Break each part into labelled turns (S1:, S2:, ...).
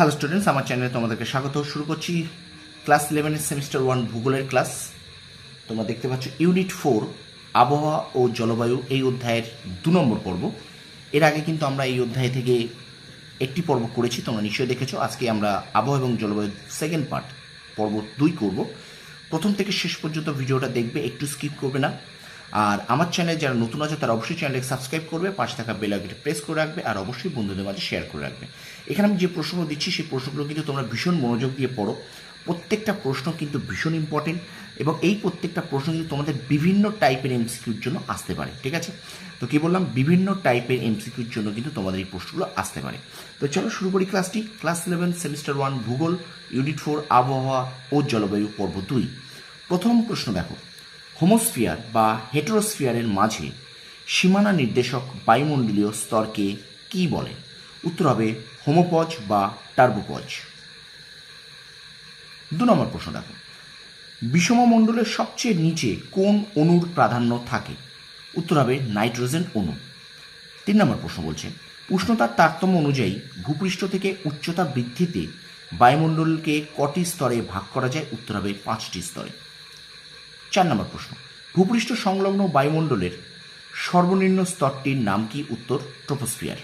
S1: Hello students, আমার চ্যানেলে তোমাদেরকে স্বাগত। শুরু করছি ক্লাস 11 সেমিস্টার 1 ভূগোলের ক্লাস। তোমরা দেখতে পাচ্ছ ইউনিট 4 আবহাওয়া ও জলবায়ু, এই অধ্যায়ের 2 নম্বর পর্ব। এর আগে কিন্তু আমরা এই অধ্যায় থেকে একটি পর্ব করেছি, তোমরা নিশ্চয়ই দেখেছো। আজকে আমরা আবহাওয়া এবং জলবায়ুর সেকেন্ড পার্ট, পর্ব 2 করব। প্রথম থেকে শেষ পর্যন্ত ভিডিওটা দেখবে, একটু স্কিপ করবে না। আর আমার চ্যানেলে যারা নতুন আছে তারা অবশ্যই চ্যানেলকে সাবস্ক্রাইব করবে, পাশে থাকা বেল আইকনটি প্রেস করে রাখবে, আর অবশ্যই বন্ধুদের মাঝে শেয়ার করে রাখবে। এখানে আমি যে প্রশ্নগুলো দিচ্ছি সেই প্রশ্নগুলো কিন্তু তোমরা ভীষণ মনোযোগ দিয়ে পড়ো। প্রত্যেকটা প্রশ্ন কিন্তু ভীষণ ইম্পর্টেন্ট, এবং এই প্রত্যেকটা প্রশ্ন কিন্তু তোমাদের বিভিন্ন টাইপের এমসিকিউর জন্য আসতে পারে। ঠিক আছে, তো কি বললাম, বিভিন্ন টাইপের এমসিকিউর জন্য কিন্তু তোমাদের এই প্রশ্নগুলো আসতে পারে। তো চলো শুরু করি ক্লাসটি। ক্লাস 11 সেমিস্টার 1 ভূগোল, ইউনিট 4 আবহাওয়া ও জলবায়ু, পর্ব 2। প্রথম প্রশ্ন দেখো, হোমোস্ফিয়ার বা হেটেরোস্ফিয়ারের মাঝে সীমানা নির্দেশক বায়ুমণ্ডলীয় স্তরকে কি বলে? উত্তর হবে হোমোপজ বা টার্বোপজ। 2 নম্বর প্রশ্ন দেখো, বিষমমণ্ডলের সবচেয়ে নিচে কোন অণুর প্রাধান্য থাকে? উত্তর হবে নাইট্রোজেন অণু। 3 নম্বর প্রশ্ন বলছে, উষ্ণতার তারতম্য অনুযায়ী ভূপৃষ্ঠ থেকে উচ্চতা বৃদ্ধিতে বায়ুমণ্ডলকে কটি স্তরে ভাগ করা যায়? উত্তর হবে 5টি স্তরে। 4 নম্বর প্রশ্ন, ভূপৃষ্ঠ সংলগ্ন বায়ুমণ্ডলের সর্বনিম্ন স্তরটির নাম কি? উত্তর ট্রপোস্ফিয়ার।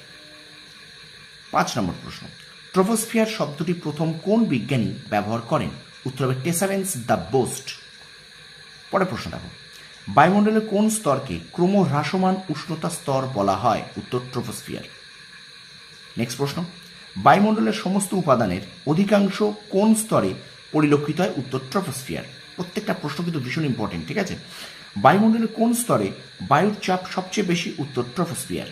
S1: 5 নম্বর প্রশ্ন, ট্রপোস্ফিয়ার শব্দটি প্রথম কোন বিজ্ঞানী ব্যবহার করেন? উত্তর হবে টেসারেন্স দ্য বোস্ট। পরের প্রশ্ন দেখো, বায়ুমণ্ডলের কোন স্তরকে ক্রমহ্রাসমান উষ্ণতা স্তর বলা হয়? উত্তর ট্রপোস্ফিয়ার। নেক্সট প্রশ্ন, বায়ুমণ্ডলের সমস্ত উপাদানের অধিকাংশ কোন স্তরে পরিলক্ষিত হয়? উত্তর ট্রপোস্ফিয়ার। প্রত্যেকটা প্রশ্ন কিন্তু ভীষণ ইম্পর্টেন্ট। ঠিক আছে, বায়ুমণ্ডলের কোন স্তরে বায়ুর চাপ সবচেয়ে বেশি? উত্তর ট্রপোস্ফিয়ার।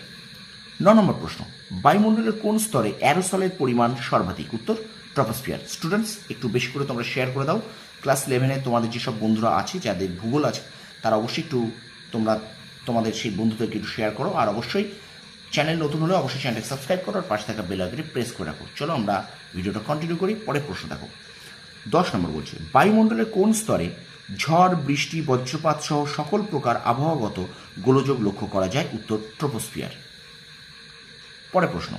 S1: 9 নম্বর প্রশ্ন, বায়ুমণ্ডলের কোন স্তরে অ্যারোসলের পরিমাণ সর্বাধিক? উত্তর ট্রপোস্ফিয়ার। স্টুডেন্টস, একটু বেশি করে তোমরা শেয়ার করে দাও। ক্লাস 11-এ তোমাদের যেসব বন্ধুরা আছে, যাদের ভূগোল আছে, তারা অবশ্যই একটু তোমরা তোমাদের সেই বন্ধুদেরকে একটু শেয়ার করো। আর অবশ্যই চ্যানেল নতুন হলে অবশ্যই চ্যানেলকে সাবস্ক্রাইব করো, আর পাশে থাকা বেল আইকনটি প্রেস করে রাখো। চলো আমরা ভিডিওটা কন্টিনিউ করি। পরের প্রশ্ন দেখো, 10 নম্বর বলছে, বায়ুমণ্ডলের কোন স্তরে ঝড়, বৃষ্টি, বজ্রপাত সহ সকল প্রকার আবহাওয়াগত গোলযোগ লক্ষ্য করা যায়? উত্তর ট্রপোস্ফিয়ার। পরের প্রশ্ন,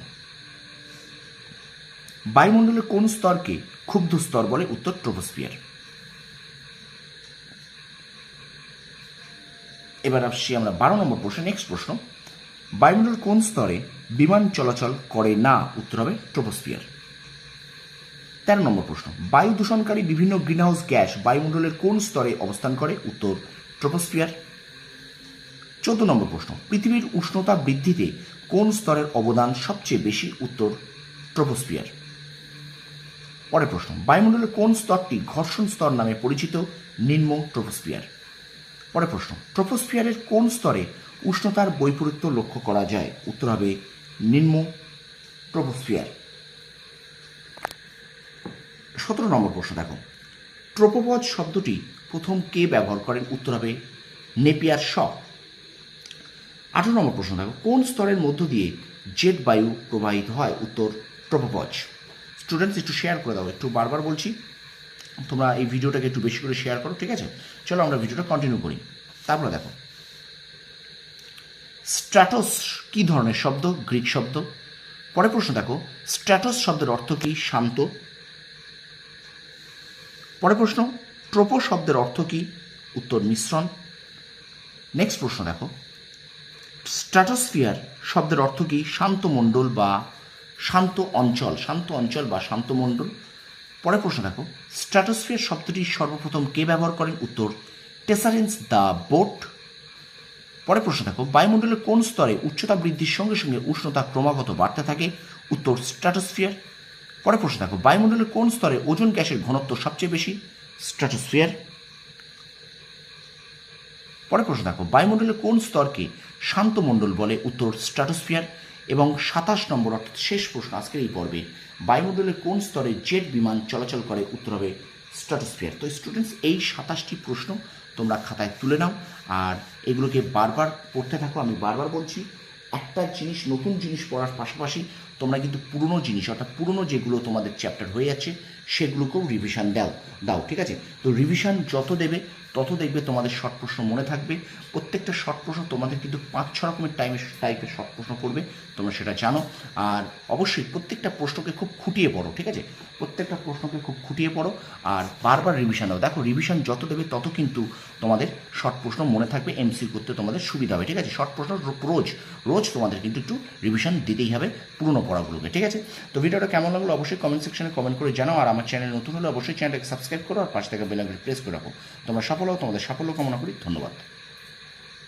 S1: বায়ুমণ্ডলের কোন স্তরকে ক্ষুব্ধ স্তর বলে? উত্তর ট্রপোস্ফিয়ার। এবার আসছি আমরা 12 নম্বর প্রশ্ন। নেক্সট প্রশ্ন, বায়ুমণ্ডলের কোন স্তরে বিমান চলাচল করে না? উত্তর হবে ট্রপোস্ফিয়ার। 13 নম্বর প্রশ্ন, বায়ু দূষণকারী বিভিন্ন গ্রিনহাউস গ্যাস বায়ুমণ্ডলের কোন স্তরে অবস্থান করে? উত্তর ট্রপোস্ফিয়ার। 14 নম্বর প্রশ্ন, পৃথিবীর উষ্ণতা বৃদ্ধিতে কোন স্তরের অবদান সবচেয়ে বেশি? উত্তর ট্রপোস্ফিয়ার। পরের প্রশ্ন, বায়ুমণ্ডলের কোন স্তরটি ঘর্ষণ স্তর নামে পরিচিত? নিম্ন ট্রপোস্ফিয়ার। পরের প্রশ্ন, ট্রপোস্ফিয়ারের কোন স্তরে উষ্ণতার বৈপরীত্য লক্ষ্য করা যায়? উত্তর হবে নিম্ন ট্রপোস্ফিয়ার। 17 নম্বর প্রশ্ন দেখো, ট্রপোপজ শব্দটি প্রথম কে ব্যবহার করেন? উত্তর হবে নেপিয়ার শ। 18 নম্বর প্রশ্ন দেখো, কোন স্তরের মধ্য দিয়ে জেট বায়ু প্রবাহিত হয়? উত্তর ট্রপোপজ। স্টুডেন্টস, একটু শেয়ার করে দাও, একটু বারবার বলছি, তোমরা এই ভিডিওটাকে একটু বেশি করে শেয়ার করো। ঠিক আছে, চলো আমরা ভিডিওটা কন্টিনিউ করি। তারপরে দেখো, স্ট্র্যাটোস কি ধরনের শব্দ? গ্রিক শব্দ। পরের প্রশ্ন দেখো, স্ট্র্যাটোস শব্দের অর্থ কি? শান্ত। পরের প্রশ্ন, ট্রোপো শব্দের অর্থ কি? উত্তর মিশ্রণ। নেক্সট প্রশ্ন দেখো, স্ট্র্যাটোস্ফিয়ার শব্দের অর্থ কি? শান্ত মণ্ডল বা শান্ত অঞ্চল, শান্ত অঞ্চল বা শান্ত মণ্ডল। পরের প্রশ্ন দেখো, স্ট্র্যাটোস্ফিয়ার শব্দটি সর্বপ্রথম কে ব্যবহার করেন? উত্তর টেসারেন্স দ্য বোট। পরের প্রশ্ন দেখো, বায়ুমণ্ডলের কোন স্তরে উচ্চতা বৃদ্ধির সঙ্গে সঙ্গে উষ্ণতা ক্রমাগত বাড়তে থাকে? উত্তর স্ট্র্যাটোস্ফিয়ার। পরের প্রশ্ন দেখো, বায়ুমণ্ডলের কোন স্তরে ওজোন গ্যাসের ঘনত্ব সবচেয়ে বেশি? স্ট্র্যাটোস্ফিয়ার। পরের প্রশ্ন দেখো, বায়ুমণ্ডলের কোন স্তরকে শান্ত মণ্ডল বলে? উত্তর স্ট্র্যাটোস্ফিয়ার। এবং 27 নম্বর, অর্থাৎ শেষ প্রশ্ন আজকের এই পর্বে, বায়ুমণ্ডলের কোন স্তরে জেট বিমান চলাচল করে? উত্তর হবে স্ট্র্যাটোস্ফিয়ার। তো স্টুডেন্টস, এই 27টি প্রশ্ন তোমরা খাতায় তুলে নাও, আর এগুলোকে বারবার পড়তে থাকো। আমি বারবার বলছি, একটা জিনিস, নতুন জিনিস পড়ার পাশাপাশি তোমরা কিন্তু পুরনো জিনিস, অর্থাৎ পুরনো যেগুলো তোমাদের চ্যাপ্টার হয়ে যাচ্ছে সেগুলোকেও রিভিশন দাও। ঠিক আছে, তো রিভিশন যত দেবে তত দেখবে তোমাদের শর্ট প্রশ্ন মনে থাকবে। প্রত্যেকটা শর্ট প্রশ্ন তোমাদের কিন্তু 5-6 রকমের টাইপের শর্ট প্রশ্ন করবে, তোমরা সেটা জানো। আর অবশ্যই প্রত্যেকটা প্রশ্নকে খুব খুঁটিয়ে পড়ো, ঠিক আছে? প্রত্যেকটা প্রশ্নকে খুব খুঁটিয়ে পড়ো আর বারবার রিভিশন দাও। দেখো রিভিশন যত দেবে তত কিন্তু তোমাদের শর্ট প্রশ্ন মনে থাকবে, এমসি করতে তোমাদের সুবিধা হবে, ঠিক আছে? শর্ট প্রশ্ন রোজ রোজ তোমাদের কিন্তু একটু রিভিশন দিতেই হবে পুরনো পড়াগুলোকে, ঠিক আছে? তো ভিডিওটা কেমন লাগলো অবশ্যই কমেন্ট সেকশনে কমেন্ট করে জানাও। আর আমার চ্যানেল নতুন হলে অবশ্যই চ্যানেলটাকে সাবস্ক্রাইব করো আর পাশে থেকে বেল আইকনটি প্রেস করে রাখো। তোমরা সফল হও, তোমাদের সাফল্য কামনা করি। ধন্যবাদ।